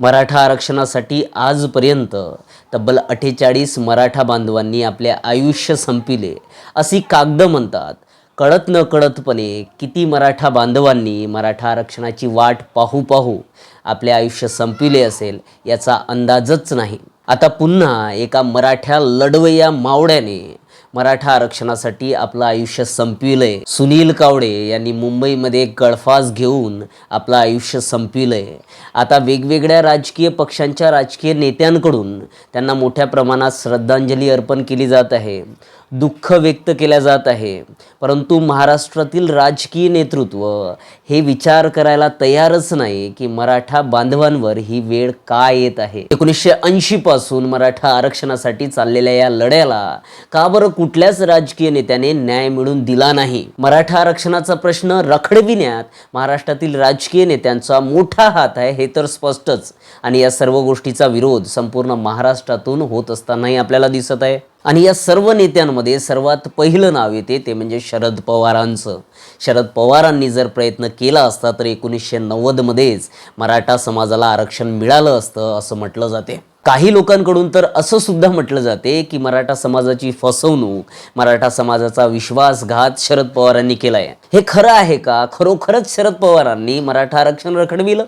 मराठा आरक्षणासाठी आजपर्यंत तब्बल 48 मराठा बांधवांनी आपले आयुष्य संपविले अशी कागद म्हणतात. कळत न कळतपणे किती मराठा बांधवांनी मराठा आरक्षणाची वाट पाहू पाहू आपले आयुष्य संपविले असेल याचा अंदाजच नाही. आता पुन्हा एका मराठा लढवय्या मावळ्याने मराठा आरक्षणासाठी आपलं आयुष्य संपविलंय. सुनील कावडे यांनी मुंबईमध्ये गळफास घेऊन आपलं आयुष्य संपविलंय. आता वेगवेगळ्या राजकीय पक्षांच्या राजकीय नेत्यांकडून त्यांना मोठ्या प्रमाणात श्रद्धांजली अर्पण केली जात आहे, दुःख व्यक्त केल्या जात आहे. परंतु महाराष्ट्रातील राजकीय नेतृत्व हे विचार करायला तयारच नाही की मराठा बांधवांवर ही वेळ का येत आहे. 1980 पासून मराठा आरक्षणासाठी चाललेल्या या लढ्याला का बरं कुठल्याच राजकीय नेत्याने न्याय मिळवून दिला नाही. मराठा आरक्षणाचा प्रश्न रखडविण्यात महाराष्ट्रातील राजकीय नेत्यांचा मोठा हात आहे हे तर स्पष्टच. आणि या सर्व गोष्टीचा विरोध संपूर्ण महाराष्ट्रातून होत असतानाही आपल्याला दिसत आहे. आणि या सर्व नेत्यांमध्ये सर्वात पहिलं नाव येते ते म्हणजे शरद पवारांचं. शरद पवारांनी जर प्रयत्न केला असता तर 1990मध्येच मराठा समाजाला आरक्षण मिळालं असतं असं म्हटलं जाते. काही लोकांकडून तर असं सुद्धा म्हटलं जाते की मराठा समाजाची फसवणूक, मराठा समाजाचा विश्वासघात शरद पवारांनी केलाय. हे खरं आहे का? खरोखरच शरद पवारांनी मराठा आरक्षण रखडविलं,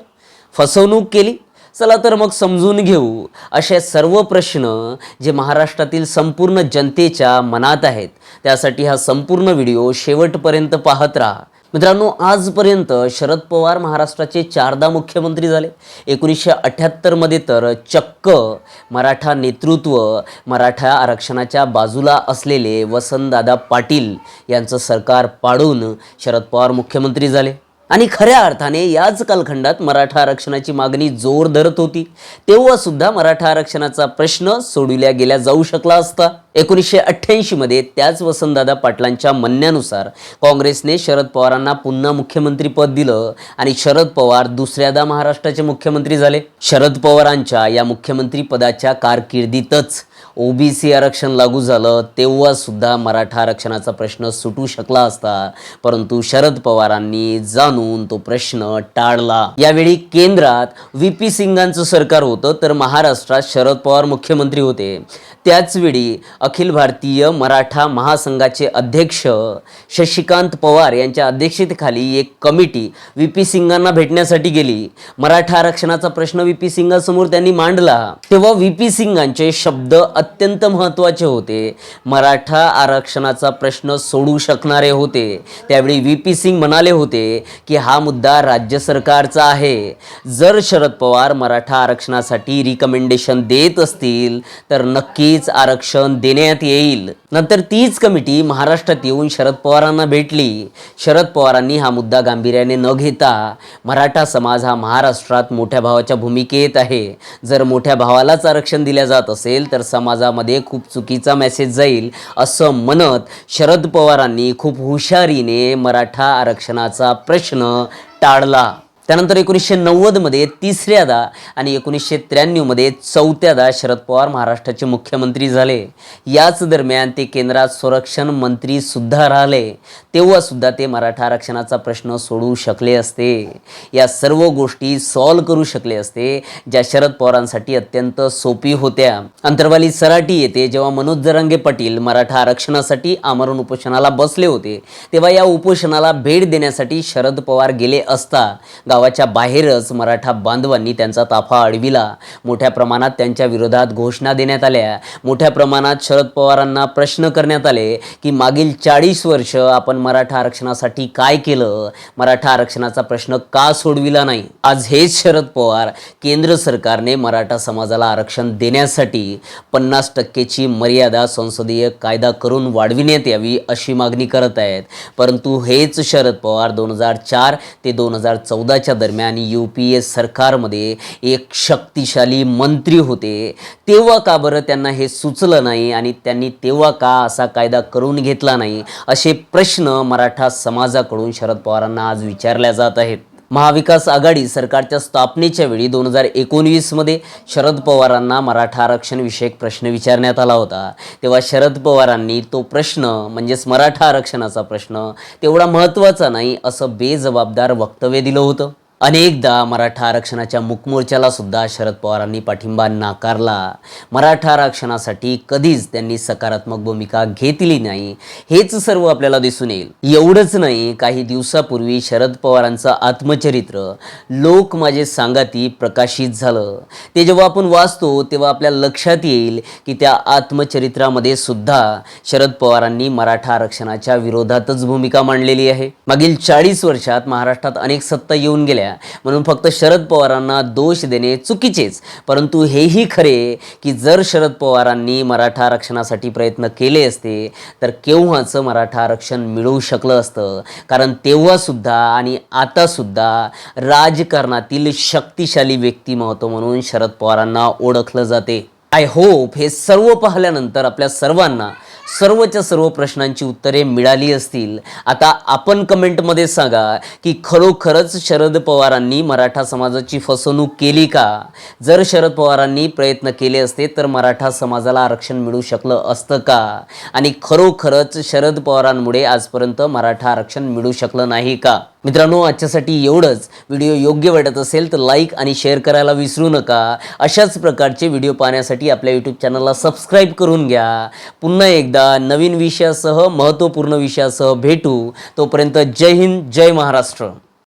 फसवणूक केली? चला तर मग समजून घेऊ असे सर्व प्रश्न जे महाराष्ट्रातील संपूर्ण जनतेच्या मनात आहेत. त्यासाठी हा संपूर्ण व्हिडिओ शेवटपर्यंत पाहत राहा. मित्रांनो, आजपर्यंत शरद पवार महाराष्ट्राचे 4दा मुख्यमंत्री झाले. 1978मध्ये तर चक्क मराठा नेतृत्व, मराठा आरक्षणाच्या बाजूला असलेले वसंतदादा पाटील यांचं सरकार पाडून शरद पवार मुख्यमंत्री झाले. आणि खऱ्या अर्थाने याच कालखंडात मराठा आरक्षणाची मागणी जोर धरत होती. तेव्हा सुद्धा मराठा आरक्षणाचा प्रश्न सोडविला गेला जाऊ शकला असता. 1988मध्ये त्याच वसंतदादा पाटलांच्या म्हणण्यानुसार काँग्रेसने शरद पवारांना पुन्हा मुख्यमंत्रीपद दिलं आणि शरद पवार दुसऱ्यादा महाराष्ट्राचे मुख्यमंत्री झाले. शरद पवारांच्या या मुख्यमंत्री पदाच्या कारकिर्दीतच ओबीसी आरक्षण लागू झालं. तेव्हा सुद्धा मराठा आरक्षणाचा प्रश्न सुटू शकला असता, परंतु शरद पवारांनी जाणून तो प्रश्न टाळला. यावेळी केंद्रात व्ही.पी. सिंगांचं सरकार होतं तर महाराष्ट्रात शरद पवार मुख्यमंत्री होते. त्याचवेळी अखिल भारतीय मराठा महासंघाचे अध्यक्ष शशिकांत पवार यांच्या अध्यक्षतेखाली एक कमिटी व्ही.पी. सिंगांना भेटण्यासाठी गेली. मराठा आरक्षणाचा प्रश्न व्ही.पी. सिंगांसमोर त्यांनी मांडला. तेव्हा व्ही.पी. सिंगांचे शब्द अत्यंत महत्त्वाचे होते, मराठा आरक्षणाचा प्रश्न सोडू शकणारे होते. त्यावेळी व्ही.पी. सिंग म्हणाले होते की हा मुद्दा राज्य सरकारचा आहे. जर शरद पवार मराठा आरक्षणासाठी रिकमेंडेशन देत असतील तर नक्कीच आरक्षण देण्यात येईल. नंतर तीच कमिटी महाराष्ट्रात येऊन शरद पवारांना भेटली. शरद पवारांनी हा मुद्दा गांभीर्याने न घेता मराठा समाज हा महाराष्ट्रात मोठ्या भावाच्या भूमिकेत आहे, जर मोठ्या भावालाच आरक्षण दिले जात असेल तर समाजामध्ये खूप चुकीचा मेसेज जाईल असं म्हणत शरद पवारांनी खूप हुशारीने मराठा आरक्षणाचा प्रश्न टाळला. त्यानंतर 1990मध्ये तिसऱ्यादा आणि 1993मध्ये चौथ्यादा शरद पवार महाराष्ट्राचे मुख्यमंत्री झाले. याच दरम्यान ते केंद्रात संरक्षण मंत्री सुद्धा राहिले. तेव्हा सुद्धा ते मराठा आरक्षणाचा प्रश्न सोडवू शकले असते. या सर्व गोष्टी सॉल्व करू शकले असते ज्या शरद पवारांसाठी अत्यंत सोपी होत्या. अंतरवाली सराटी येथे जेव्हा मनोज जरांगे पाटील मराठा आरक्षणासाठी आमरण उपोषणाला बसले होते तेव्हा या उपोषणाला भेट देण्यासाठी शरद पवार गेले असता गावाच्या बाहेरच मराठा बांधवांनी त्यांचा ताफा अडविला. मोठ्या प्रमाणात त्यांच्या विरोधात घोषणा देण्यात आल्या. मोठ्या प्रमाणात शरद पवारांना प्रश्न करण्यात आले की मागील 40 वर्ष आपण मराठा आरक्षणासाठी काय केलं, मराठा आरक्षणाचा प्रश्न का सोडविला नाही. आज हेच शरद पवार केंद्र सरकारने मराठा समाजाला आरक्षण देण्यासाठी 50% मर्यादा संसदीय कायदा करून वाढविण्यात यावी अशी मागणी करत आहेत. परंतु हेच शरद पवार 2004 ते 2014 दरम्यान UPA सरकारमध्ये एक शक्तिशाली मंत्री होते. तेव्हा का बरं त्यांना हे सुचलं नाही आणि त्यांनी तेव्हा का असा कायदा करून घेतला नाही असे प्रश्न मराठा समाजाकडून शरद पवारांना आज विचारल्या जात आहेत. महाविकास आघाडी सरकारच्या स्थापनेच्या वेळी 2019मध्ये शरद पवारांना मराठा आरक्षण विषयक प्रश्न विचारण्यात आला होता. तेव्हा शरद पवारांनी तो प्रश्न म्हणजेच मराठा आरक्षणाचा प्रश्न तेवढा महत्त्वाचा नाही असं बेजबाबदार वक्तव्य दिलं होतं. अनेकदा मराठा आरक्षणाच्या मुकमोर्चाला सुद्धा शरद पवारांनी पाठिंबा नाकारला. मराठा आरक्षणासाठी कधीच त्यांनी सकारात्मक भूमिका घेतली नाही. हेच सर्व आपल्याला दिसून येईल. एवढंच नाही, काही दिवसापूर्वी शरद पवारांचं आत्मचरित्र लोक माझे सांगाती प्रकाशित झालं. ते जेव्हा आपण वाचतो तेव्हा आपल्या लक्षात येईल की त्या आत्मचरित्रामध्ये सुद्धा शरद पवारांनी मराठा आरक्षणाच्या विरोधातच भूमिका मांडलेली आहे. मागील 40 वर्षात महाराष्ट्रात अनेक सत्ता येऊन गेल्या म्हणून फक्त शरद पवारांना दोष देणे चुकीचेच. परंतु हेही खरे की जर शरद पवारांनी मराठा आरक्षणासाठी प्रयत्न केले असते तर केव्हाचं मराठा आरक्षण मिळू शकलं असतं. कारण तेव्हा सुद्धा आणि आता सुद्धा राजकारणातील शक्तिशाली व्यक्तिमत्व म्हणून शरद पवारांना ओळखलं जाते. आय होप हे सर्व पाहिल्यानंतर आपल्या सर्वांना सर्वच्या सर्व प्रश्नांची उत्तरे मिळाली असतील. आता आपण कमेंटमध्ये सांगा की खरोखरच शरद पवारांनी मराठा समाजाची फसवणूक केली का? जर शरद पवारांनी प्रयत्न केले असते तर मराठा समाजाला आरक्षण मिळू शकलं असतं का? आणि खरोखरच शरद पवारांमुळे आजपर्यंत मराठा आरक्षण मिळू शकलं नाही का? मित्रांनो, आजच्यासाठी एवढंच. व्हिडिओ योग्य वाटत असेल तर लाईक आणि शेअर करायला विसरू नका. अशाच प्रकारचे व्हिडिओ पाहण्यासाठी आपल्या यूट्यूब चॅनलला सबस्क्राईब करून घ्या. पुन्हा एकदा नवीन विषयासह महत्त्वपूर्ण विषयासह भेटू. तोपर्यंत जय हिंद, जय महाराष्ट्र.